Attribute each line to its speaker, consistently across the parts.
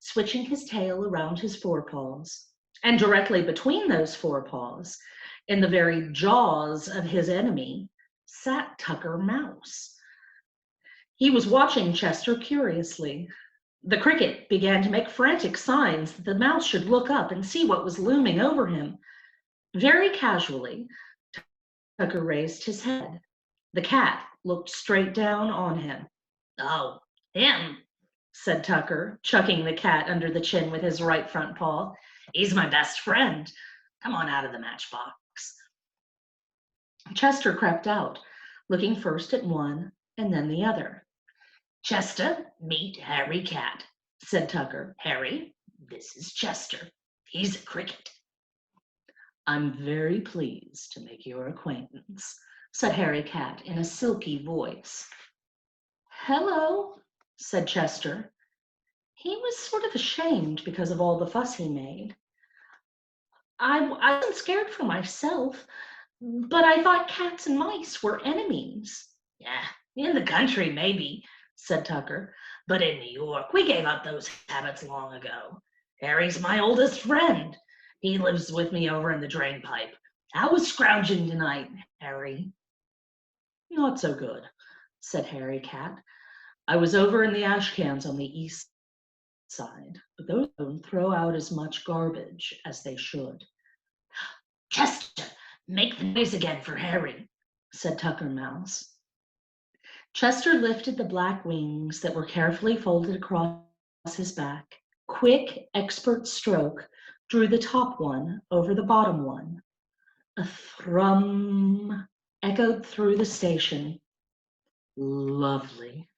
Speaker 1: switching his tail around his forepaws. And directly between those forepaws, in the very jaws of his enemy, sat Tucker Mouse. He was watching Chester curiously. The cricket began to make frantic signs that the mouse should look up and see what was looming over him. Very casually, Tucker raised his head. The cat looked straight down on him. "Oh, him," said Tucker, chucking the cat under the chin with his right front paw. "He's my best friend. Come on out of the matchbox." Chester crept out, looking first at one and then the other. "Chester, meet Harry Cat," said Tucker. "Harry, this is Chester. He's a cricket." "I'm very pleased to make your acquaintance," said Harry Cat in a silky voice. "Hello," said Chester. He was sort of ashamed because of all the fuss he made. I wasn't scared for myself, but I thought cats and mice were enemies." "Yeah, in the country, maybe," said Tucker. "But in New York, we gave up those habits long ago. Harry's my oldest friend. He lives with me over in the drain pipe. How was scrounging tonight, Harry?" "Not so good," said Harry Cat. "I was over in the ash cans on the east side, but those don't throw out as much garbage as they should." "Chester, make the noise again for Harry," said Tucker Mouse. Chester lifted the black wings that were carefully folded across his back. Quick, expert stroke drew the top one over the bottom one. A thrum echoed through the station. "Lovely,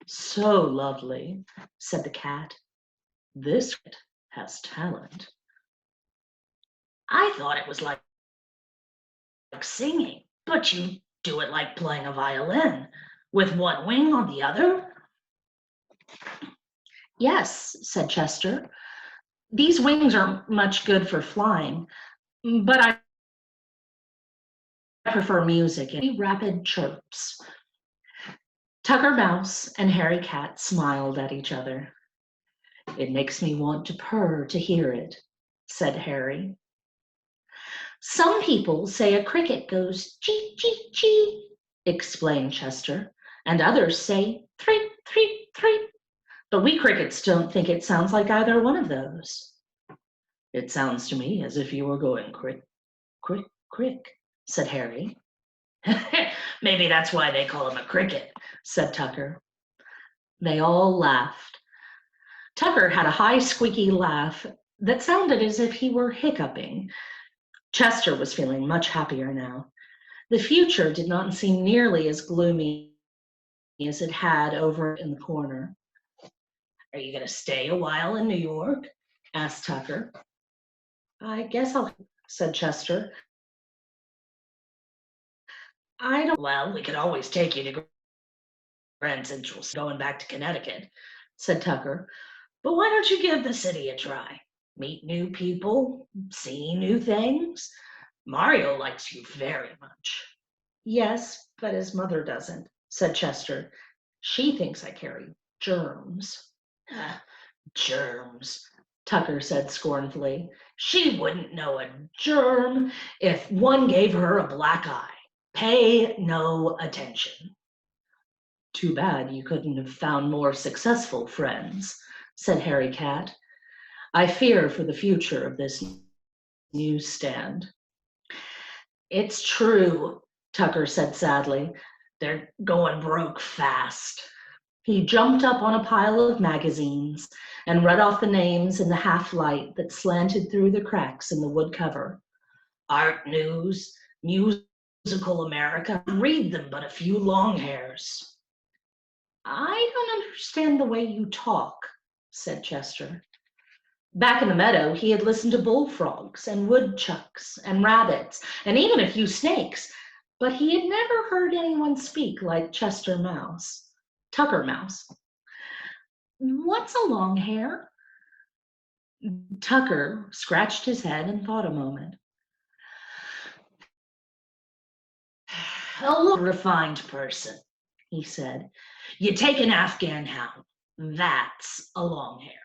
Speaker 1: so lovely," said the cat. "This cat has talent." "I thought it was like singing, but you do it like playing a violin, with one wing on the other?" "Yes," said Chester. "These wings aren't much good for flying, but I prefer music and rapid chirps." Tucker Mouse and Harry Cat smiled at each other. "It makes me want to purr to hear it," said Harry. "Some people say a cricket goes chee, chee, chee," explained Chester, "and others say threep, threep, threep. But we crickets don't think it sounds like either one of those." "It sounds to me as if you were going crick, crick, crick," said Harry. "Maybe that's why they call him a cricket," said Tucker. They all laughed. Tucker had a high, squeaky laugh that sounded as if he were hiccuping. Chester was feeling much happier now. The future did not seem nearly as gloomy as it had over in the corner. "Are you going to stay a while in New York?" asked Tucker. "I guess I'll," said Chester. "I don't." "Well, we could always take you to Grand Central, going back to Connecticut," said Tucker. "But why don't you give the city a try? Meet new people, see new things. Mario likes you very much." "Yes, but his mother doesn't," said Chester. "She thinks I carry germs." "Germs," Tucker said scornfully. "She wouldn't know a germ if one gave her a black eye. Pay no attention." "Too bad you couldn't have found more successful friends," said Harry Cat. "I fear for the future of this newsstand." "It's true," Tucker said sadly. "They're going broke fast." He jumped up on a pile of magazines and read off the names in the half-light that slanted through the cracks in the wood cover. "Art News, Musical America, read them but a few long hairs." "I don't understand the way you talk," said Chester. Back in the meadow, he had listened to bullfrogs and woodchucks and rabbits and even a few snakes, but he had never heard anyone speak like Tucker Mouse. "What's a long hair?" Tucker scratched his head and thought a moment. "A refined person," he said. "You take an Afghan hound. That's a long hair."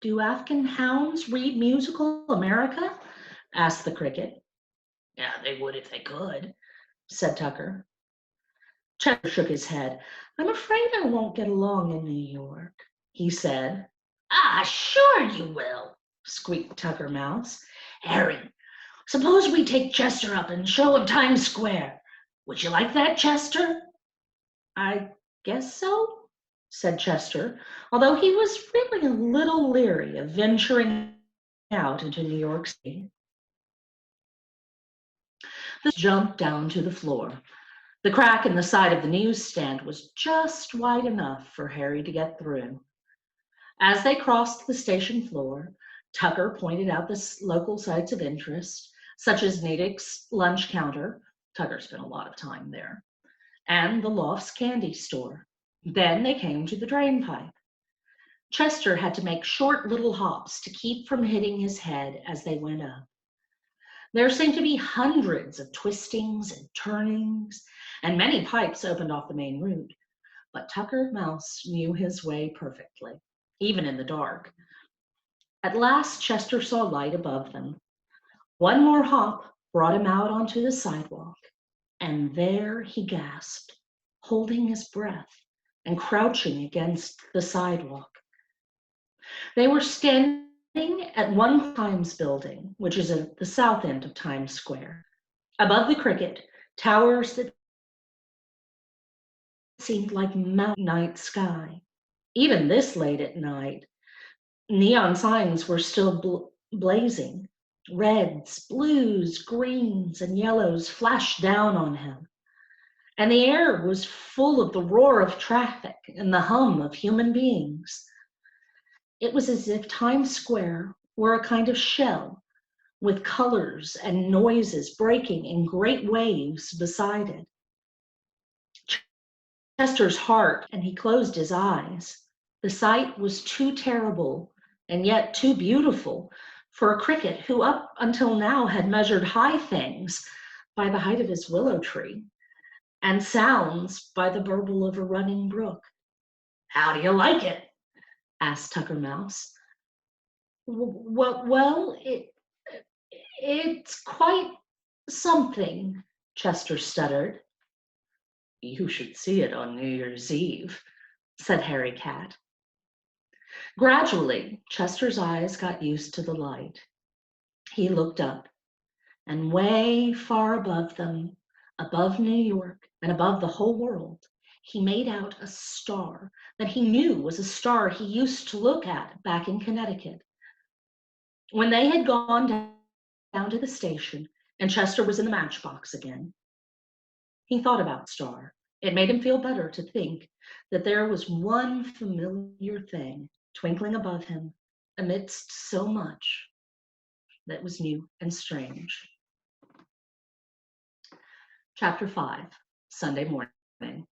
Speaker 1: Do Afghan hounds read musical America? Asked the cricket. Yeah, they would if they could, said Tucker. Chester shook his head. I'm afraid I won't get along in New York, he said. Ah, sure you will, squeaked Tucker Mouse. Harry, suppose we take Chester up and show him Times Square. Would you like that, Chester? I guess so, said Chester, although he was really a little leery of venturing out into New York City. The jumped down to the floor. The crack in the side of the newsstand was just wide enough for Harry to get through. As they crossed the station floor, Tucker pointed out the local sites of interest, such as Natick's lunch counter. Tucker spent a lot of time there, and the Loft's candy store. Then they came to the drain pipe. Chester had to make short little hops to keep from hitting his head as they went up. There seemed to be hundreds of twistings and turnings, and many pipes opened off the main route, but Tucker Mouse knew his way perfectly, even in the dark. At last, Chester saw light above them. One more hop brought him out onto the sidewalk, and there he gasped, holding his breath and crouching against the sidewalk. They were standing at One Times building, which is at the south end of Times Square. Above the cricket, towers that seemed like mountain night sky. Even this late at night, neon signs were still blazing. Reds, blues, greens, and yellows flashed down on him. And the air was full of the roar of traffic and the hum of human beings. It was as if Times Square were a kind of shell, with colors and noises breaking in great waves beside it. Chester's heart, and he closed his eyes. The sight was too terrible and yet too beautiful for a cricket who up until now had measured high things by the height of his willow tree and sounds by the burble of a running brook. How do you like it? Asked Tucker Mouse. Well, it's quite something, Chester stuttered. You should see it on New Year's Eve, said Harry Cat. Gradually, Chester's eyes got used to the light. He looked up, and way far above them, above New York and above the whole world, he made out a star that he knew was a star he used to look at back in Connecticut. When they had gone down to the station and Chester was in the matchbox again, he thought about the star. It made him feel better to think that there was one familiar thing twinkling above him amidst so much that was new and strange. Chapter 5, Sunday morning.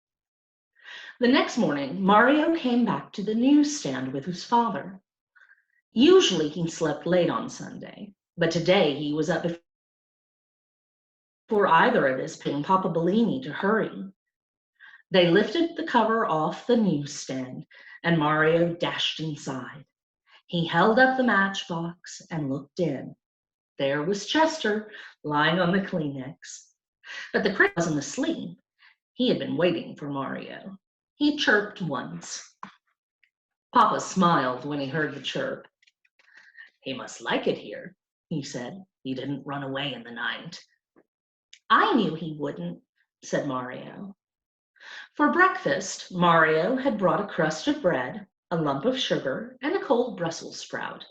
Speaker 1: The next morning, Mario came back to the newsstand with his father. Usually he slept late on Sunday, but today he was up before either of his and Papa Bellini to hurry. They lifted the cover off the newsstand, and Mario dashed inside. He held up the matchbox and looked in. There was Chester, lying on the Kleenex. But the cricket wasn't asleep. He had been waiting for Mario. He chirped once. Papa smiled when he heard the chirp. He must like it here, he said. He didn't run away in the night. I knew he wouldn't, said Mario. For breakfast, Mario had brought a crust of bread, a lump of sugar, and a cold Brussels sprout.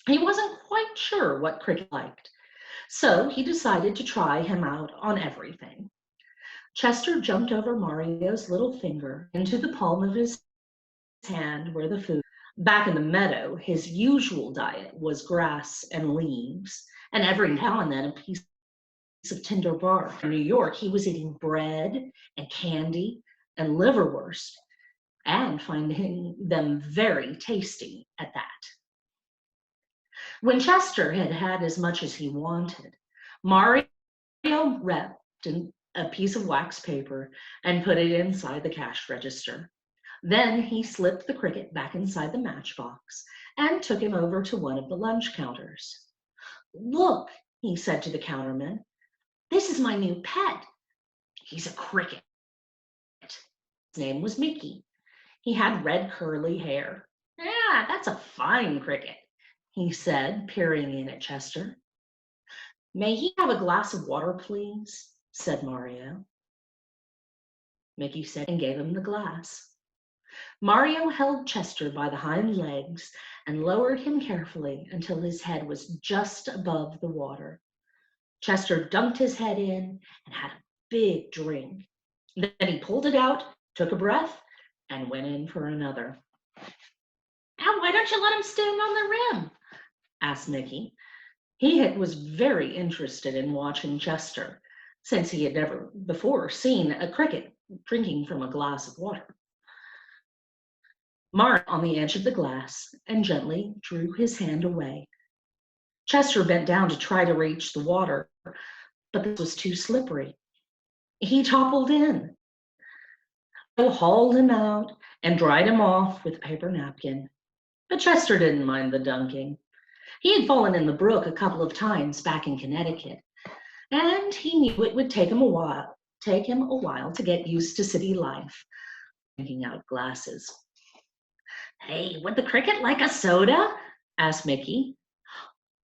Speaker 1: He wasn't quite sure what Cricket liked, so he decided to try him out on everything. Chester jumped over Mario's little finger into the palm of his hand where the food. Back in the meadow, his usual diet was grass and leaves, and every now and then a piece of tender bark. In New York, he was eating bread and candy and liverwurst, and finding them very tasty at that. When Chester had had as much as he wanted, Mario wrapped a piece of wax paper and put it inside the cash register. Then he slipped the cricket back inside the matchbox and took him over to one of the lunch counters. "Look," he said to the counterman, "this is my new pet. He's a cricket. His name was Mickey. He had red curly hair." "Yeah, that's a fine cricket," he said, peering in at Chester. "May he have a glass of water, please?" said Mario. Mickey said and gave him the glass. Mario held Chester by the hind legs and lowered him carefully until his head was just above the water. Chester dunked his head in and had a big drink. Then he pulled it out, took a breath, and went in for another. "Now, why don't you let him stand on the rim?" asked Mickey. He was very interested in watching Chester, since he had never before seen a cricket drinking from a glass of water. Mario on the edge of the glass and gently drew his hand away. Chester bent down to try to reach the water, but this was too slippery. He toppled in. Mario hauled him out and dried him off with a paper napkin. But Chester didn't mind the dunking. He had fallen in the brook a couple of times back in Connecticut, and he knew it would take him a while to get used to city life, drinking out of glasses. "Hey, would the cricket like a soda?" asked Mickey.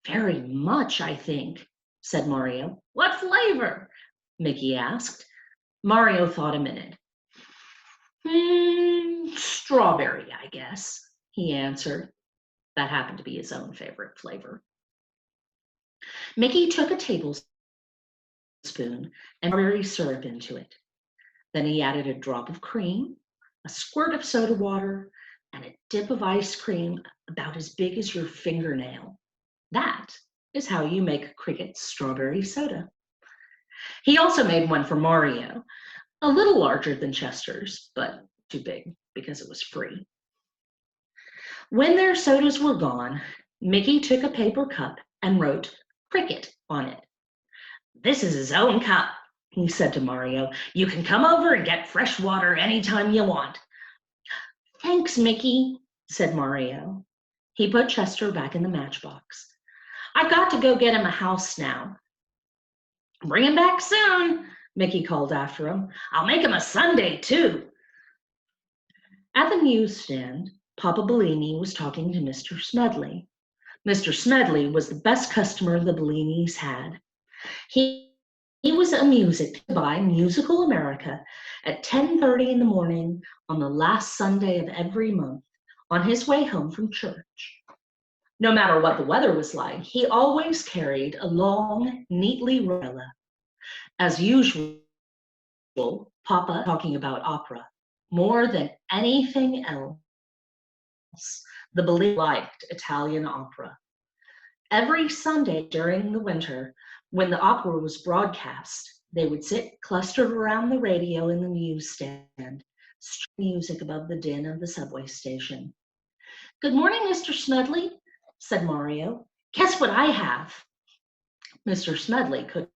Speaker 1: "Very much, I think," said Mario. "What flavor?" Mickey asked. Mario thought a minute. Strawberry, I guess," he answered. That happened to be his own favorite flavor. Mickey took a tablespoon and strawberry syrup into it. Then he added a drop of cream, a squirt of soda water, and a dip of ice cream about as big as your fingernail. That is how you make cricket strawberry soda. He also made one for Mario, a little larger than Chester's, but too big because it was free. When their sodas were gone, Mickey took a paper cup and wrote "Cricket" on it. "This is his own cup," he said to Mario. "You can come over and get fresh water anytime you want." "Thanks, Mickey," said Mario. He put Chester back in the matchbox. "I've got to go get him a house now." "Bring him back soon," Mickey called after him. "I'll make him a sundae, too." At the newsstand, Papa Bellini was talking to Mr. Smedley. Mr. Smedley was the best customer the Bellinis had. He was amused to buy Musical America at 10:30 in the morning on the last Sunday of every month on his way home from church. No matter what the weather was like, he always carried a long, neatly wrapped umbrella. As usual, Papa talking about opera. More than anything else, the Bellini liked Italian opera. Every Sunday during the winter, when the opera was broadcast, they would sit clustered around the radio in the newsstand, streaming music above the din of the subway station. "Good morning, Mr. Smedley," said Mario. "Guess what I have?" Mr. Smedley couldn't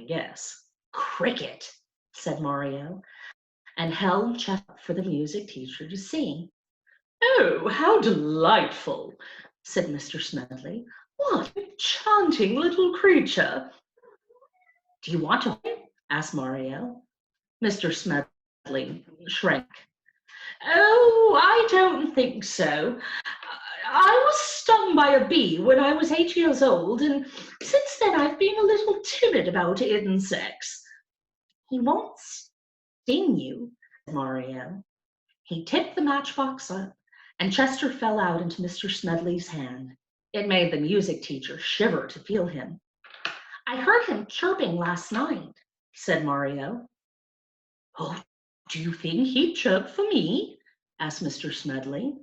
Speaker 1: guess. "Cricket," said Mario, and held Chester for the music teacher to see. "Oh, how delightful," said Mr. Smedley. "What a enchanting little creature." "Do you want to?" asked Mario. Mr. Smedley shrank. "Oh, I don't think so. I was stung by a bee when I was 8 years old, and since then I've been a little timid about insects." "He won't sting you," said Mario. He tipped the matchbox up, and Chester fell out into Mr. Smedley's hand. It made the music teacher shiver to feel him. "I heard him chirping last night," said Mario. "Oh, do you think he'd chirp for me?" asked Mr. Smedley.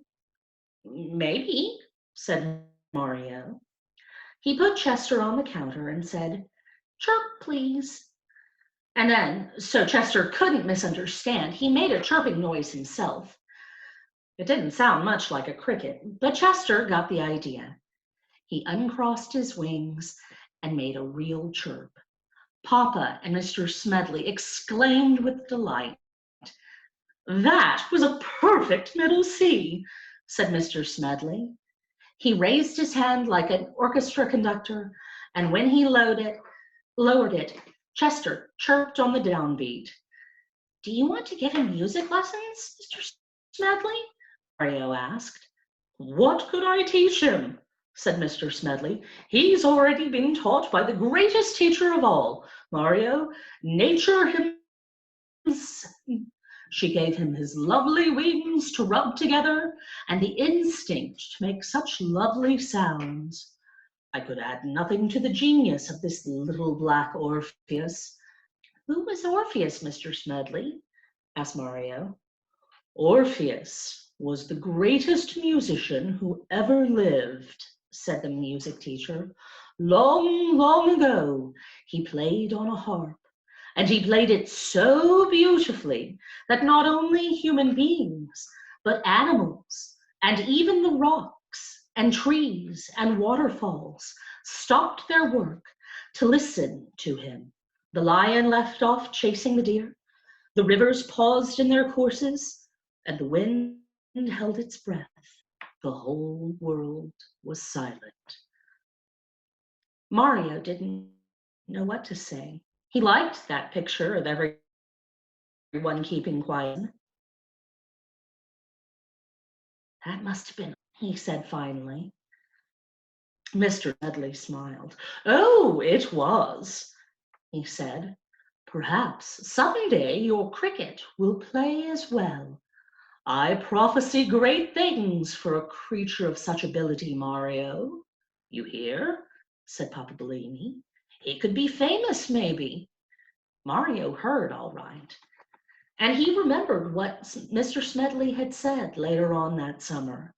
Speaker 1: "Maybe," said Mario. He put Chester on the counter and said, "Chirp, please." And then, so Chester couldn't misunderstand, he made a chirping noise himself. It didn't sound much like a cricket, but Chester got the idea. He uncrossed his wings and made a real chirp. Papa and Mr. Smedley exclaimed with delight. That was a perfect middle C, said Mr. Smedley. He raised his hand like an orchestra conductor, and when he lowered it, Chester chirped on the downbeat. Do you want to give him music lessons, Mr. Smedley? Mario asked. What could I teach him? Said Mr. Smedley. He's already been taught by the greatest teacher of all, Mario, nature himself. She gave him his lovely wings to rub together and the instinct to make such lovely sounds. I could add nothing to the genius of this little black Orpheus. Who was Orpheus, Mr. Smedley? Asked Mario. Orpheus was the greatest musician who ever lived, said the music teacher. Long, long ago, he played on a harp, and he played it so beautifully that not only human beings, but animals, and even the rocks and trees and waterfalls stopped their work to listen to him. The lion left off chasing the deer, the rivers paused in their courses, and the wind held its breath. The whole world was silent. Mario didn't know what to say. He liked that picture of everyone keeping quiet. That must have been, he said finally. Mr. Dudley smiled. Oh, it was, he said. Perhaps someday your cricket will play as well. I prophesy great things for a creature of such ability, Mario. You hear? Said Papa Bellini. He could be famous, maybe. Mario heard all right. And he remembered what Mr. Smedley had said later on that summer.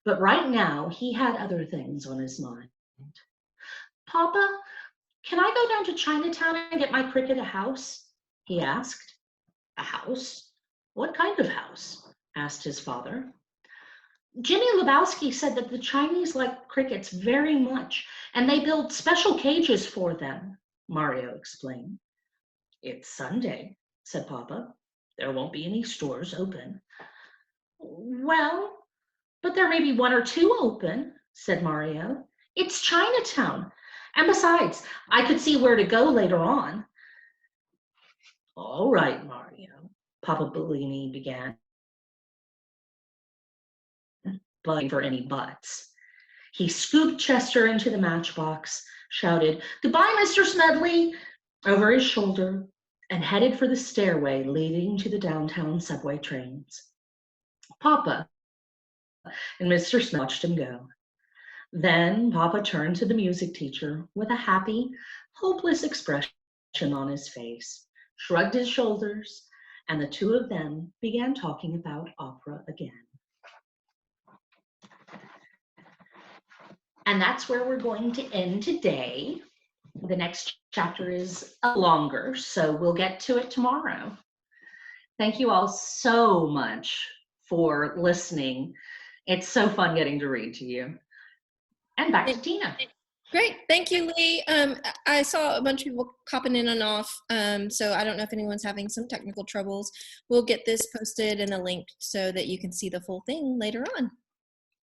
Speaker 1: But right now, he had other things on his mind. Papa, can I go down to Chinatown and get my cricket a house? He asked. A house? What kind of house? Asked his father. Jimmy Lebowski said that the Chinese like crickets very much, and they build special cages for them, Mario explained. It's Sunday, said Papa. There won't be any stores open. Well, but there may be one or two open, said Mario. It's Chinatown. And besides, I could see where to go later on. All right, Mario, Papa Bellini began, but for any buts. He scooped Chester into the matchbox, shouted, Goodbye, Mr. Smedley, over his shoulder, and headed for the stairway leading to the downtown subway trains. Papa and Mr. Smedley watched him go. Then Papa turned to the music teacher with a happy, hopeless expression on his face, shrugged his shoulders, and the two of them began talking about opera again. And that's where we're going to end today. The next chapter is longer, so we'll get to it tomorrow. Thank you all so much for listening. It's so fun getting to read to you. And back to Tina.
Speaker 2: Great. Thank you, Lee. I saw a bunch of people popping in and off, so I don't know if anyone's having some technical troubles. We'll get this posted and a link so that you can see the full thing later on.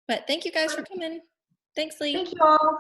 Speaker 2: But thank you guys for coming. Thanks, Lee.
Speaker 1: Thank you all.